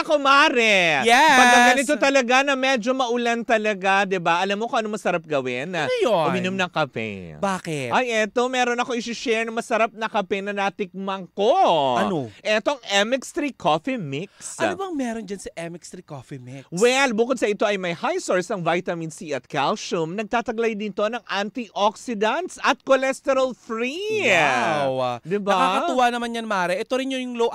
nako, Mare. Yes. Pag ganito talaga na medyo maulan talaga, diba? Alam mo kung ano masarap gawin? Ano yun? Uminom ng kape. Bakit? Ay, eto, meron ako isi-share na masarap na kape na natikman ko. Ano? Etong MX3 Coffee Mix. Ano bang meron dyan sa MX3 Coffee Mix? Well, bukod sa ito ay may high source ng vitamin C at calcium, nagtataglay din to ng antioxidants at cholesterol-free. Wow. Diba? Nakakatuwa naman yan, Mare. Ito rin yung low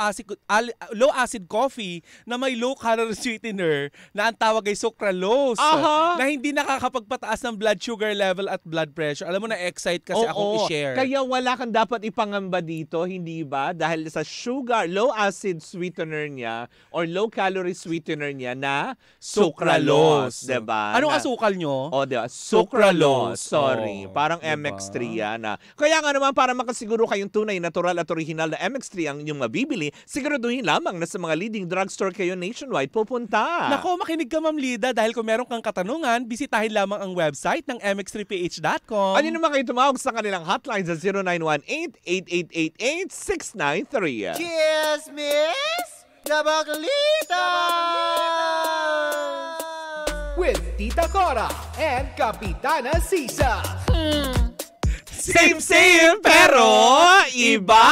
acid coffee na may low calorie sweetener na ang tawag ay sucralose. Aha. Na hindi nakakapagpataas ng blood sugar level at blood pressure. Alam mo, na-excite kasi akong i-share. Kaya wala kang dapat ipangamba dito, hindi ba? Dahil sa sugar, low acid sweetener niya or low calorie sweetener niya na sucralose. Diba? Anong asukal nyo? O, diba? Sucralose. Sorry. Oh, Parang diba? MX3 yan. Kaya nga naman, para makasiguro kayong tunay, natural at original na MX3 ang inyong mabibili, siguraduhin lamang na sa mga leading drugstore kayo nationwide pupunta. Nako, makinig ka, Ma'am Lida, dahil kung meron kang katanungan, bisitahin lamang ang website ng mx3ph.com. Ano naman kayo tumawag sa kanilang hotline sa 0918-8888-693. Cheers, Miss Dabagalitas! With Tita Cora and Kapitana Sisa. Same, pero iba!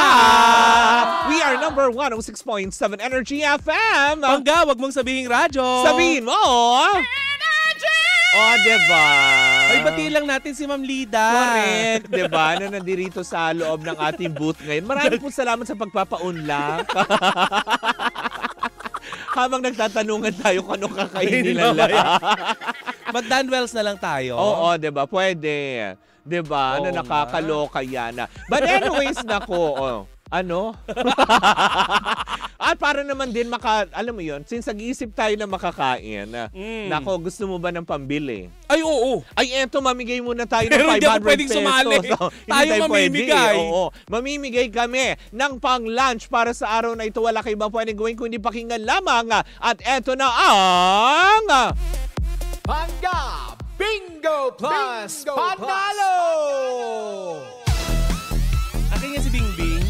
We are number 106.7 Energy FM. Pangga, wag mong sabihin radyo. Sabihin mo! Energy! O, diba? Ay, bati lang natin si Ma'am Lida. Correct, diba? Na nandirito sa loob ng ating booth ngayon. Maraming po salamat sa pagpapaunlak. Habang nagtatanungan tayo kung ano kakainin nila. Mag-Danwells na lang tayo. Oo, diba? Pwede. Diba? Oo, na nakakaloka yan. But anyways, nako, ano? At para naman din alam mo yun, since nag-iisip tayo na makakain, nako, gusto mo ba ng pambili? Ay, oo. Ay, eto, mamigay muna tayo ng Pero 500 hindi ako pwedeng pesos. sumali. Tayo mamimigay. Oo. Mamimigay kami ng pang-lunch para sa araw na ito. Wala kayo ba pwedeng gawin kundi pakinggan lamang. At eto na ang... Pangga Bingo Plus Panalo! Akin yan si Bingbing.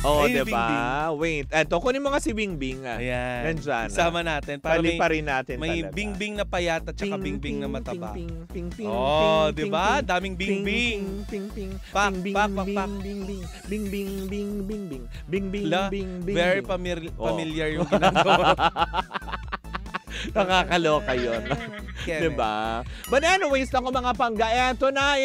Oo, Ay, diba? Bingbing. Wait, eto, kunin mo nga si Bingbing. Ayan. Nandyan. Isama natin. Para Paliparin natin may talaga. Bingbing na payat at saka Bingbing na mataba. Ping, ping, ping, Oh, ping, diba? ping, Daming Bingbing. Ping, ping, Pak, bing, pak, bing, pak, pak. bing, bing, bing, bing, bing, bing, bing, bing, bing, La, bing, bing, very bing. familiar yung ginagawa. Nakakaloka yun. Diba? But anyways, ako mga pangga, eto na.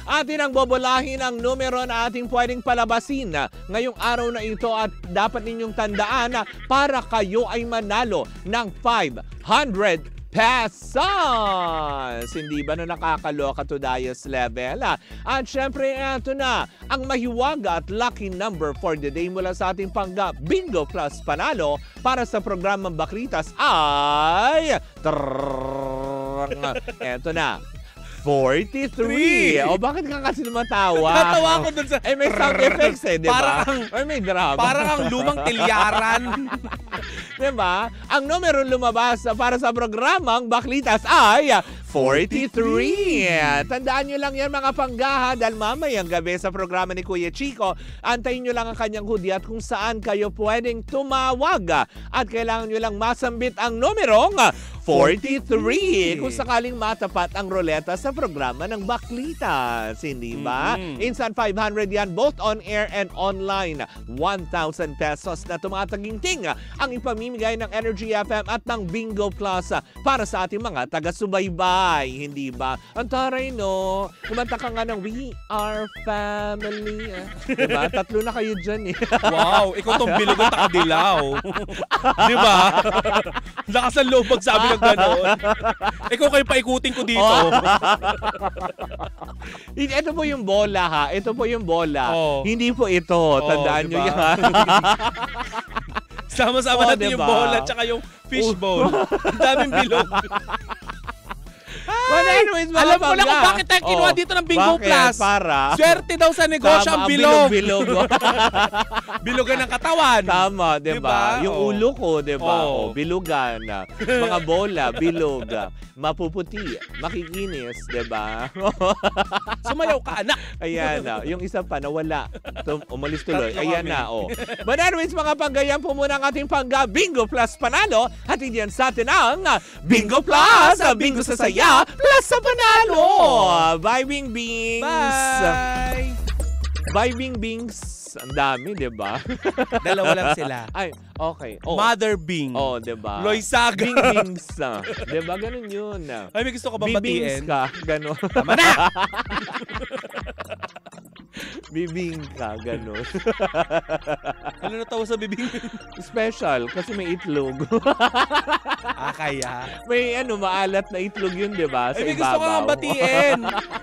Atin ang bobolahin ang numero na ating pwedeng palabasin ngayong araw na ito at dapat ninyong tandaan na para kayo ay manalo ng 500 pesos! Hindi ba na nakakaloka to Dias level? At syempre, eto na, ang mahiwaga at lucky number for the day mula sa ating Pangga Bingo Plus Panalo para sa programang Baklitas ay... Eto na. 43. O, bakit ka kasi lumatawa? Natawa ko dun sa... Eh, may sound effects eh, di ba? Parang Or may drama. Parang ang lumang tilyaran. Diba? Ang numero lumabas para sa programang Baklitas ay 43. Tandaan nyo lang yan mga panggaha dahil mamayang gabi sa programa ni Kuya Chico, antayin nyo lang ang kanyang hudyat kung saan kayo pwedeng tumawag. At kailangan nyo lang masambit ang numerong 43 kung sakaling matapat ang roleta sa programa ng Baklitas. Hindi ba? Instant 500 yan both on air and online. 1,000 pesos na tumataginting ang ipamimigay ng Energy FM at ng Bingo Plus para sa ating mga taga-subaybay. Hindi ba? Ang taray, no? Kumanta ka nga ng We Are Family. Diba? 3 na kayo dyan eh. Wow, ikaw tong bilog at takadilaw. Diba? Lakas ang loob magsabi ng gano'n. Ikaw kayo paikutin ko dito. Ito po yung bola ha. Ito po yung bola. Hindi po ito. Tandaan nyo diba? yan. Sama-sama natin diba? yung bola at saka yung fishbone. Ang daming bilog. But anyways, mga Alam ko na pangga. kung bakit tayo kinuha dito ng Bingo Bakit? Plus. Para? Swerte daw sa negosyo ang bilog. Bilog. Bilogan ng katawan. Tama, di ba? Diba? Yung Oo. ulo ko, di ba? Oo. Bilugan. Mga bola, bilog. Mapuputi, makikinis, di ba? Sumayaw ka, anak. Ayan na. Yung isa pa, nawala. Umalis tuloy. Tatlo Ayan kami. na, oh. But anyways, mga panggayan po muna ang ating pangga Bingo Plus Panalo. At hindi yan sa atin ang Bingo Plus! Bingo sa saya, plus sa panalo! Bye, Bing Bings! Bye! Bye, Bing Bings! Ang dami, di ba? Dalawa lang sila. Ay, okay. Oh. Mother Bing. Oh, di ba? Loisaga. Bing Bings. Di ba? Ganun yun. Ay, may gusto ko bang Bibings batiin? ka. Ganun. Tama na! Bibing ka. Ganun. Ano natawa sa bibing? Special kasi may itlog. Kaya. May maalat na itlog yun, di ba? Sa Ay, may gusto ko nga ibabaw. batiin.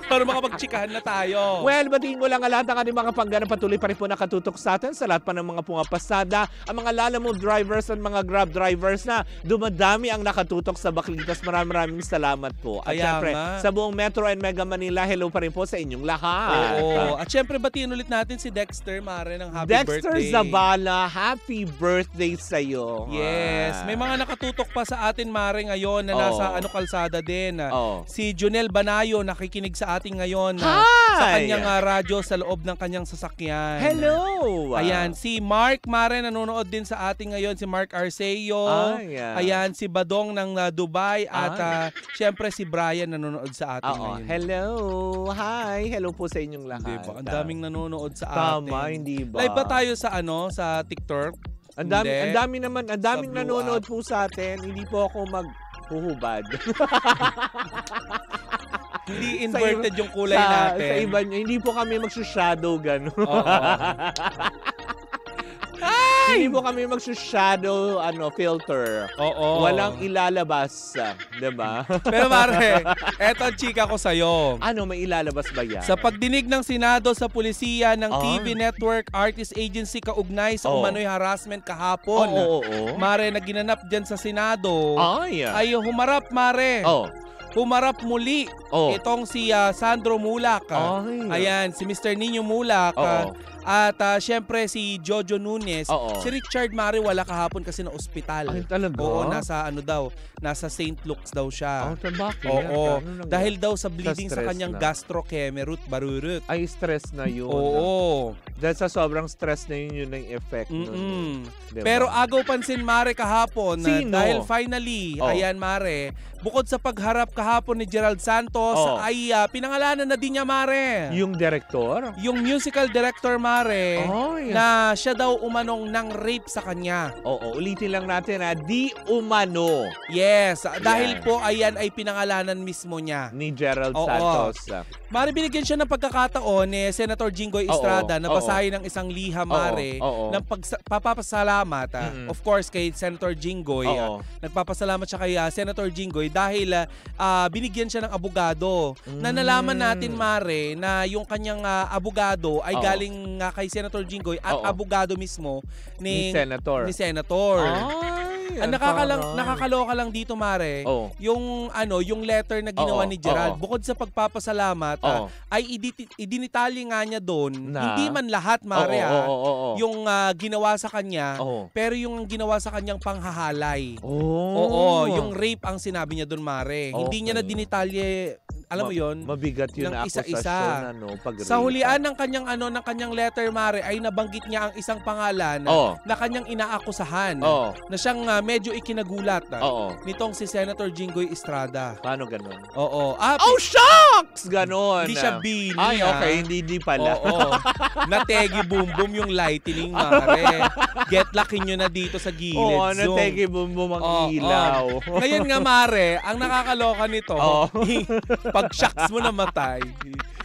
Para makapagtsikahan na tayo. Well, batiin ko lang ang lahat ng ating mga pangga na patuloy pa rin po nakatutok sa atin sa lahat pa ng mga pumapasada, ang mga Lalamove drivers at mga Grab drivers na dumadami ang nakatutok sa Baklitas. Maraming salamat po. At Kaya syempre, nga. sa buong Metro and Mega Manila, hello pa rin po sa inyong lahat. Oo. At syempre, batiin ulit natin si Dexter, Mare, ng happy Dexter birthday. Zabala, happy birthday sa'yo. Yes. May mga nakatutok pa sa atin, Mare, ngayon na nasa kalsada din. Oh. Si Junel Banayo nakikinig sa atin ngayon Hi! sa kanyang radyo sa loob ng kanyang sasakyan. Hello! Ayan, si Mark Mare nanonood din sa atin ngayon, si Mark Arceo. Ayan, si Badong ng Dubai at syempre si Brian nanonood sa atin ngayon. Hello! Hi! Hello po sa inyong lahat. Diba? Ang daming nanonood sa atin. Tama, hindi ba? Live ba tayo sa sa TikTok? Ang daming Blue nanonood po sa atin. Hindi po ako maghuhubad. Hindi inverted yung kulay natin. Sa iba nyo, hindi po kami magsushadow gano'n. Oo. Hindi po kami magsushadow filter. Oo. Walang ilalabas, 'di ba? Pero Mare, eto ang chika ko sa'yo. Ano, may ilalabas ba yan? Sa pagdinig ng Senado sa pulisya ng TV Network Artist Agency kaugnay sa umano'y harassment kahapon. Mare, na ginanap dyan sa Senado, ay humarap, Mare. Humarap muli itong si Sandro Mulak. Ayan, si Mr. Nino Mulak. At syempre si Jojo Nunes. Si Richard Mare wala kahapon kasi na ospital. Ay, talaga? Oo, nasa St. Luke's daw siya. Bakit? Oo. Ano dahil daw sa bleeding sa stress kanyang na. gastrokemerut barurut. Ay, stress na yun. Oo. Dahil sa sobrang stress na yun ang effect nun. Diba? Pero agaw pansin, Mare, kahapon. Sino? Dahil finally, ayan, Mare, bukod sa pagharap kahapon ni Gerald Santos, ay pinangalanan na din niya, Mare. Yung director? Yung musical director, Mare, na siya daw umanong ng rape sa kanya. Oo, ulitin lang natin di umano. Yes, dahil po ayan ay pinangalanan mismo niya. Ni Gerald Santos. Mare, binigyan siya ng pagkakataon ni Senator Jinggoy Estrada na basahin ng isang liham, Mare, ng papapasalamat, of course, kay Senator Jinggoy. Nagpapasalamat siya kay Senator Jinggoy dahil binigyan siya ng abogado. Na nalaman natin, Mare, na yung kanyang abogado ay galing kay Senator Jinggoy at abogado mismo ni Senator. Ang nakakaloka lang dito, Mare, yung letter na ginawa ni Gerald, bukod sa pagpapasalamat, ay idinitalye nga niya doon, hindi man lahat, Mare, yung ginawa sa kanya, pero yung ginawa sa kanyang panghahalay. Oo, yung rape ang sinabi niya doon, Mare. Hindi niya na dinitalye, alam mo yon, mabigat yun ng na isa-isa. pag-rape. Sa hulian ng kanyang letter, Mare, ay nabanggit niya ang isang pangalan na kanyang inaakusahan na siyang medyo ikinagulat nitong si Senator Jinggoy Estrada. Paano ganun? Oo. Shucks! Ganon. Hindi siya Bini. Ay, okay. Hindi pala. Oo. Nategi boom boom yung lightning, Mare. Get lucky nyo na dito sa gilid. Oo, nategi boom boom ang ilaw. Ngayon nga, Mare, ang nakakaloka nito, pag shocks mo na matay,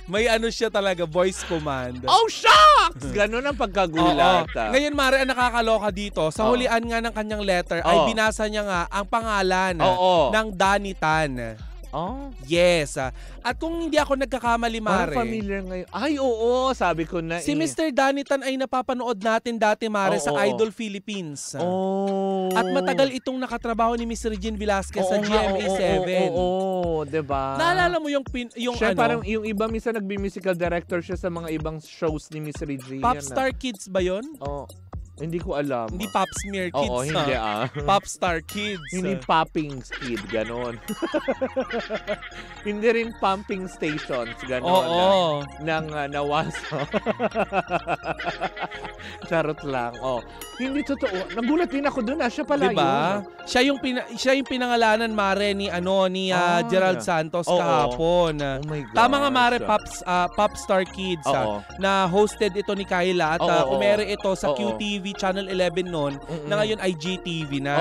may siya talaga, voice command. Shucks! Ganon ang pagkagulat. Ngayon, Mare, ang nakakaloka dito, sa hulian nga ng kanyang letter, ay binasa niya nga ang pangalan ng Danny Tan. Oh? Yes. At kung hindi ako nagkakamali, Mare. Parang familiar ngayon. Ay, oo. Sabi ko na Si Mr. Danny Tan ay napapanood natin dati, Mare, sa Idol Philippines. Oh. At matagal itong nakatrabaho ni Miss Regine Velasquez sa GMA7. Oo, diba? Naalala mo yung siya, parang yung iba minsan nagbi-musical director siya sa mga ibang shows ni Miss Regine. Popstar Kids ba yun? Oo. Hindi ko alam. Hindi Pop Smear Kids. Oo, hindi Popstar Kids. Hindi Popping Kid, ganon. Hindi rin Pumping Stations, ganon. Oo. Nang nawaso. Charot lang. Hindi totoo. Nagulat din ako doon. Siya pala diba? yun. Siya yung pinangalanan, Mare, ni Gerald Santos kahapon. Oh my God. Tama nga, Mare, Popstar Kids. Na hosted ito ni Kyla at umere ito sa QTV Channel 11 noon na ngayon ay GTV na.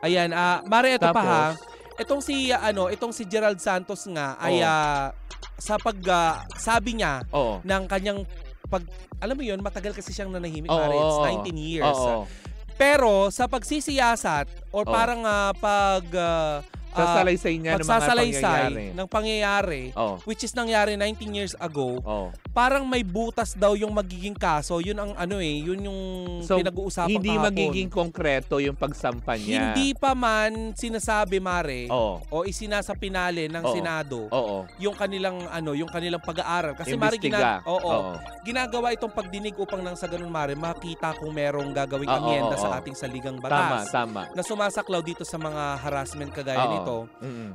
Ayan, Mare, ito tapos, pa ha. Itong si Gerald Santos nga ay sa sabi niya ng kanyang alam mo yun, matagal kasi siyang nanahimik, Mare. It's 19 years. Pero sa pagsisiyasat or parang sassalaysay niya ng pangyayari, which is nangyari 19 years ago, parang may butas daw yung magiging kaso. Yun ang yun yung pinag-uusapan kahapon. Hindi magiging konkreto yung pagsampa niya. Hindi pa man sinasabi, Mare, o isinasa pinale ng Senado yung kanilang pag-aaral. Kasi Mare, ginagawa itong pagdinig upang nang sa ganun, Mare, makita kung merong gagawing amyenda sa ating saligang batas. Tama. Na sumasaklaw dito sa mga harassment kagaya nito.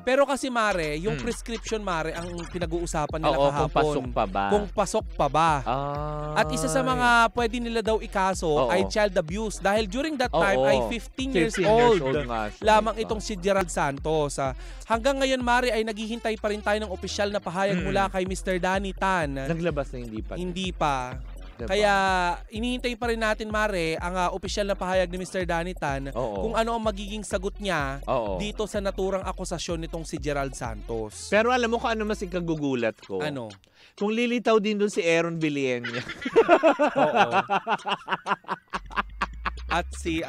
Pero kasi, Mare, yung prescription, Mare, ang pinag-uusapan nila kahapon. Kung pasok pa ba. At isa sa mga pwede nila daw ikaso ay child abuse. Dahil during that time ay 15 years old lamang itong si Gerald Santos. Hanggang ngayon, Mare, ay naghihintay pa rin tayo ng opisyal na pahayag mula kay Mr. Danny Tan. Naglabas na hindi pa. Hindi pa. Diba? Kaya inihintay pa rin natin, Mare, ang opisyal na pahayag ni Mr. Danny Tan kung ano ang magiging sagot niya dito sa naturang akusasyon nitong si Gerald Santos. Pero alam mo kung ano mas ikagugulat ko? Ano? Kung lilitaw din doon si Aaron Villena. Oo. At si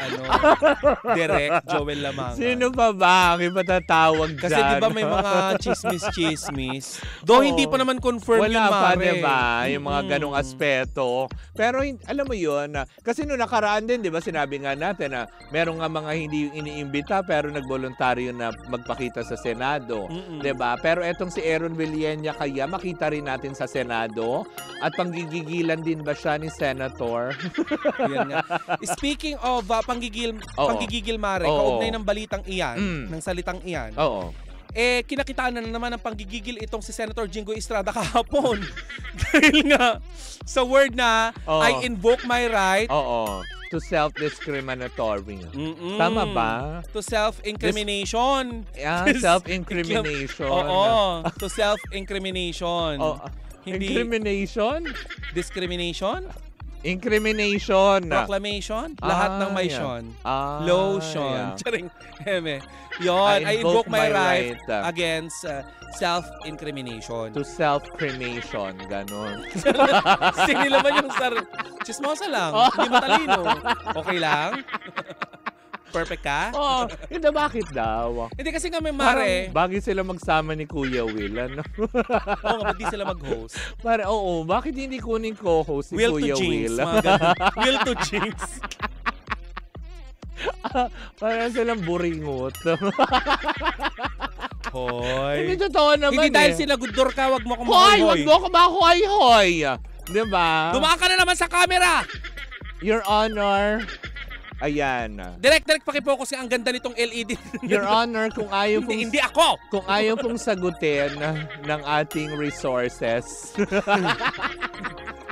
Direk Joel Lamanga. Sino pa ba ang ipatatawag dyan? Kasi di ba may mga chismis. Though hindi pa naman confirm yun, Mare. Wala pa, diba? Yung mga ganong aspeto. Pero alam mo yun, kasi noong nakaraan din, di ba, sinabi nga natin na meron nga mga hindi iniimbita pero nagboluntaryo na magpakita sa Senado. Di ba? Pero etong si Aaron Villena, kaya makita rin natin sa Senado at panggigigilan din ba siya ni Senator? Yan nga. Speaking of panggigil, Mare, kaugnay ng balitang iyan, ng salitang iyan, kinakitaan na naman ng panggigigil itong si Senator Jingoy Estrada kahapon. Dahil nga, sa word na, I invoke my right to self-discriminatory. Tama ba? To self-incrimination. Self-incrimination. To self-incrimination. Incrimination? Discrimination? Incrimination. Proclamation. Lahat ng may Sean. Lotion. Charing. Yon. I invoke my right against self-incrimination. To self-cremation. Ganon. Sinilaman yung chismosa lang. Hindi matalino. Okay lang? Perfect ka? Hindi, bakit daw? Hindi kasi kami, Mare. Parang bagay sila magsama ni Kuya Will, ano? Ba't di sila mag-host? Bakit hindi kunin co-host si Kuya Will? Will to jinx. Parang silang buringot. Hoy. Hindi totoo naman. Hindi dahil sila gudor ka, wag mo akong mahoy. Wag mo akong mahoy-hoy. Diba? Dumaan ka na naman sa camera. Your Honor. Ayan. Direct paki-focus nga, ang ganda nitong LED. Your Honor, kung ayaw pong hindi ako. Kung ayaw pong sagutin ng ating resources.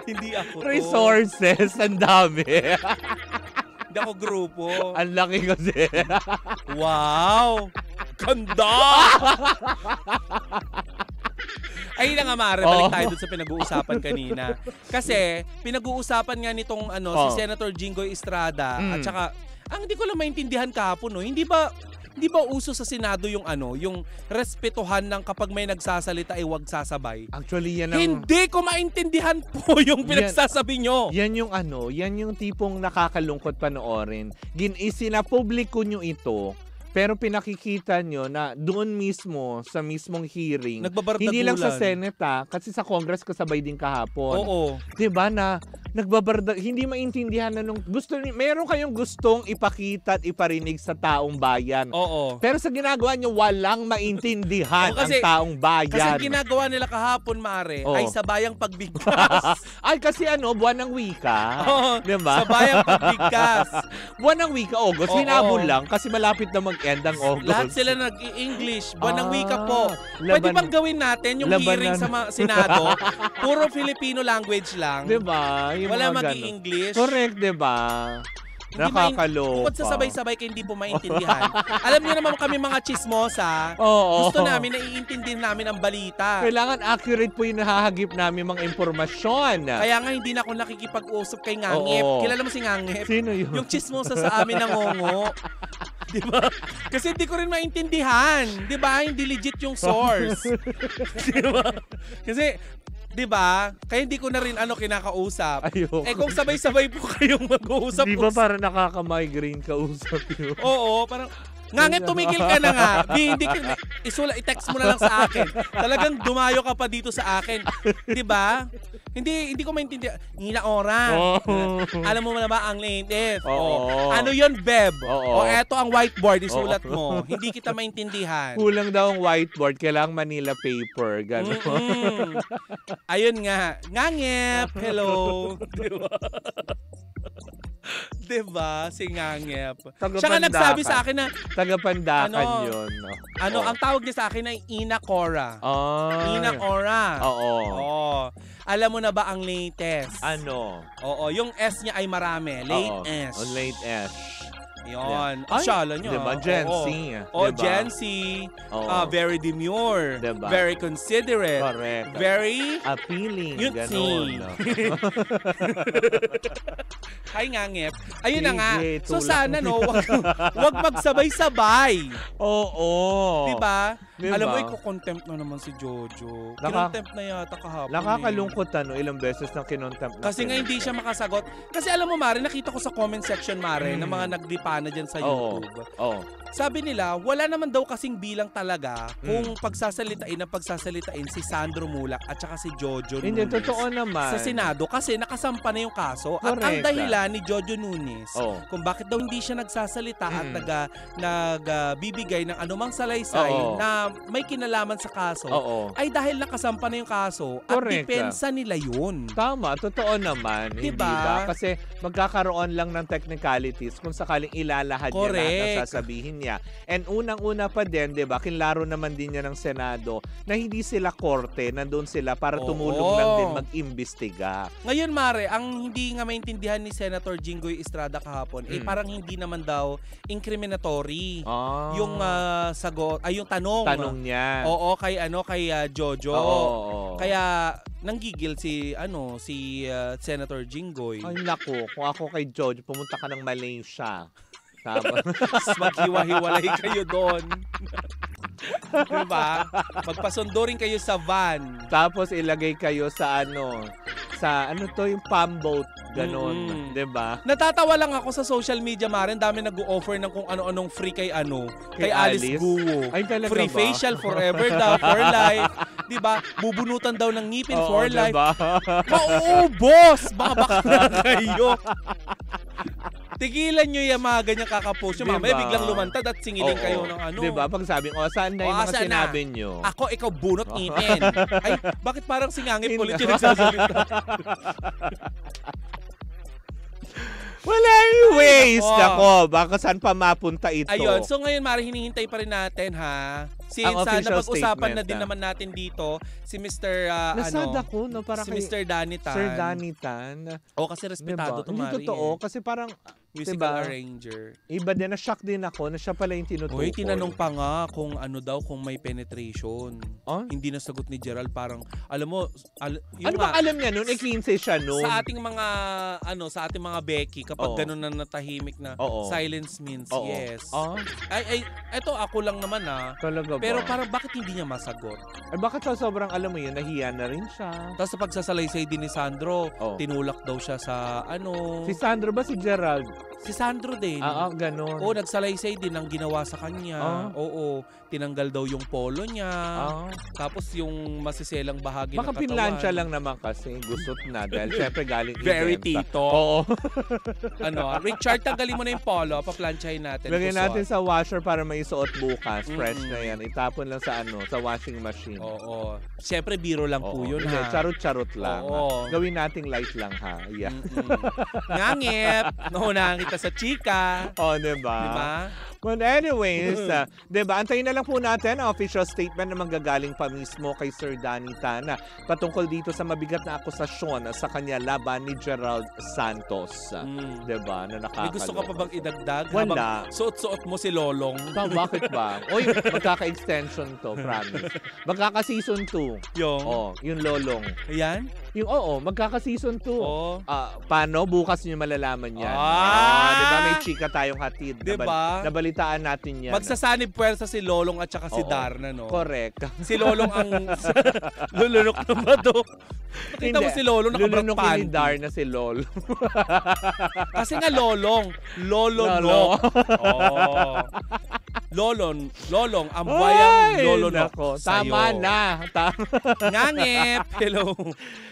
Hindi ako. Resources, ang dami. Hindi ako grupo. Ang laki kasi. Wow! Ganda! Ay na nga, Mare, balik tayo dun sa pinag-uusapan kanina. Kasi pinag-uusapan nga nitong si Senator Jingoy Estrada at saka hindi ko lang maintindihan kahapon, no. Hindi ba uso sa Senado yung yung respetuhan ng kapag may nagsasalita ay wag sasabay? Actually, yan ang hindi ko maintindihan po yung pinagsasabi nyo. Yan yung tipong nakakalungkot panoorin. Isinapubliko nyo ito Pero pinakikita nyo na doon mismo, sa mismong hearing, Nagbabardagulan. hindi lang sa Senate kasi sa Congress kasabay din kahapon. Oo. Diba na hindi maintindihan na meron kayong gustong ipakita at iparinig sa taong bayan. Oo. Pero sa ginagawa nyo, walang maintindihan kasi, ang taong bayan. Kasi ginagawa nila kahapon, Mare, Oo. ay sabayang pagbigkas. Ay, kasi buwan ng wika. Oo, Diba? sabayang pagbigkas. Buwan ng wika, August. Oo. Hinabol lang kasi malapit na mag-end ang August. Lahat sila nag-i-English. Buwan ng wika po. Laban- Pwede bang gawin natin yung hearing sa Senado? Puro Filipino language lang. Diba? Yung Wala mga mag-i-English. Correct, diba? Nakakaloka. Bukod sa sabay-sabay kayo hindi po maintindihan. Alam niyo naman kami mga chismosa. Oo. Gusto namin, naiintindihan namin ang balita. Kailangan accurate po yung nahahagip namin mga impormasyon. Kaya nga hindi na ako nakikipag-usap kay Ngangep. Oo. Kilala mo si Ngangep? Sino yun? Yung chismosa sa amin nangongo. Diba? Kasi hindi ko rin maintindihan. Diba? Hindi legit yung source. Diba? Kasi, diba? Kaya hindi ko na rin kinakausap. Ayoko. Eh kung sabay-sabay po kayong mag-uusap. Di ba para nakaka-migraine kausap yun? Oo, parang Ngangep, tumigil ka na nga. Hindi ka, i-text mo na lang sa akin. Talagang dumayo ka pa dito sa akin. 'Di ba? Hindi ko maintindihan. Ngina ora. Alam mo na ba ang latest? Ano 'yon, Beb? Eto ang whiteboard, isulat mo. Hindi kita maintindihan. Kulang daw ang whiteboard, kailangang Manila paper, gano'n. Ayun nga. Ngangep, hello. 'Di ba? Diba? Si Ngangep. Siya nga nagsabi sa akin na Tagapandakan yun. Ang tawag niya sa akin ay Ina Cora. Ina Cora. Oo. Alam mo na ba ang latest? Ano? Oo, yung S niya ay marami. Late S. Late S. Yun. Ay, Shala niya. Diba? Gen Z. Oh, Diba? Gen Z. Very demure. Diba? Very considerate. Correct. Very appealing. Yutsi. Ganon. Hi, Ngangep. Ayun na nga. Sige, So tulak sana, mo. wag magsabay-sabay. Oo. Diba? Diba? Alam mo, iko-contempt na naman si Jojo. Kinontempt na yata kahapon. Nakakalungkot ilang beses nang kinontempt na. Kasi nga hindi siya makasagot. Kasi alam mo, Mare, nakita ko sa comment section, Mare, ng mga nagdipa na dyan sa YouTube. Sabi nila, wala naman daw kasing bilang talaga kung pagsasalitain si Sandro Mulak at saka si Jojo Nunes. Hindi, totoo naman. Sa Senado kasi nakasampa na yung kaso. Correct. At ang dahilan ni Jojo Nunes kung bakit daw hindi siya nagsasalita at nagbibigay ng anumang salaysay na may kinalaman sa kaso ay dahil nakasampa na yung kaso at depensa nila yun. Tama, totoo naman. Diba? Hindi ba? Kasi magkakaroon lang ng technicalities kung sakaling ilalahad niya lahat ng sasabihin niya. And unang-una pa din, di ba, kinlaro naman din niya ng Senado na hindi sila korte, nandun sila para tumulong lang din mag-imbestiga. Ngayon, Mare, ang hindi nga maintindihan ni Senator Jinggoy Estrada kahapon, parang hindi naman daw incriminatory yung sagot, ay yung tanong niya. Oo, kay Jojo. Kaya nanggigil si Senator Jinggoy. Ay naku, kung ako kay Jojo, pumunta ka ng Malaysia. Maghiwa-hiwalay kayo doon. Diba? Magpasundo rin kayo sa van. Tapos ilagay kayo sa yung palm boat, ganon, 'di ba? Natatawa lang ako sa social media, Maren, dami nag-o-offer ng kung ano-anong free kay Alice Guo. Ay, talaga free ba? facial forever daw, for life. 'Di ba? Bubunutan daw ng ngipin for life. Diba? Mauubos! Mga bakla kayo. Tigilan nyo yung mga ganyang kakapost nyo. Mamaya biglang lumantad at singilin kayo ng ano. Diba? Pag sabing, saan na yung mga sinabi nyo? Ako, ikaw, bunot ngipin. Ay, bakit parang singangip ulit yung nagsasalita? Wala yung ways. Nako, baka saan pa mapunta ito? Ayun, so ngayon, Mari, hinihintay pa rin natin, ha? Since napag-usapan na din naman natin dito si Mr. Nasad ako, no? Para si Mr. Danny Tan. Sir Danny Tan. Kasi respetado to, Mari. Hindi totoo, kasi parang musical arranger. Iba din, na-shock din ako na siya pala yung tinutukoy. Uy, tinanong pa nga kung kung may penetration. Hindi nasagot ni Gerald, parang, alam mo, ano bang alam niya nun? 15 siya nun. Sa ating mga Becky, kapag ganun na natahimik na, silence means yes. Eto ako lang naman Talaga ba? Pero parang bakit hindi niya masagot? Bakit sa sobrang alam mo yun, nahiya na rin siya. Tapos sa pagsasalaysay din ni Sandro, tinulak daw siya sa Si Sandro ba si Gerald? Si Sandro din. Ganun. Oo, nagsalaysay din ang ginawa sa kanya. Oo, tinanggal daw yung polo niya. Tapos yung masiselang bahagi ng Baka katawan. pinlansya lang naman kasi. Gusot na. Dahil syempre galing Very ibenta. tito. Oo. Richard, tanggalin mo na yung polo. Paplansyahin natin. Lagyan natin sa washer para may isuot bukas. Fresh na yan. Itapon lang sa sa washing machine. Oo. Siyempre, biro lang po yun, Hindi, ha? charot-charot lang. Oo. Gawin nating light lang, ha? Yeah. Ngangip. Naunahan kita sa chika. Diba? Diba? But anyways, diba, antayin na lang po natin ang official statement na manggagaling pa mismo kay Sir Danny Tan patungkol dito sa mabigat na akusasyon sa kanya laban ni Gerald Santos. Diba? Na nakakaloka. May gusto ka pa bang idagdag? Wala. Habang suot-suot mo si Lolong. Bakit ba? Oy, magkaka-extension to, promise. Magkaka-season 2. Yung Lolong. Ayan? Yung magkaka-season 2. Paano? Bukas nyo malalaman yan. Diba? May chika tayong hatid. Diba? Nabalitaan natin yan. Magsasanib puwersa si Lolong at saka si Darna, no? Correct. Si Lolong ang lulunok ng bato. Nakita mo si Lolong nakabrak panty. Ni Darna si Lolo. Kasi nga Lolong. Lolonok. Lolong, ang bayang Lolonok. Tama na. Ngangip. Hello.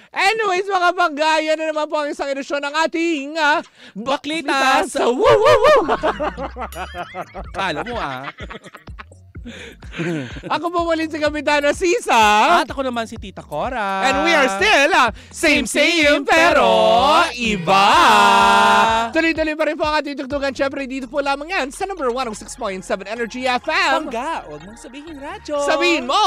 Anyways, mga panggaya na naman po ang isang edisyon ng ating Baklita sa Woo Woo Woo! Kala mo Ako po muli si Kapitana Sisa. At ako naman si Tita Cora. And we are still same pero iba. Tuloy-tuloy pa rin po ang ating tugtugan. Siyempre dito po lamang yan sa number 106.7 Energy FM. Pangga, huwag mong sabihin radyo. Sabihin mo!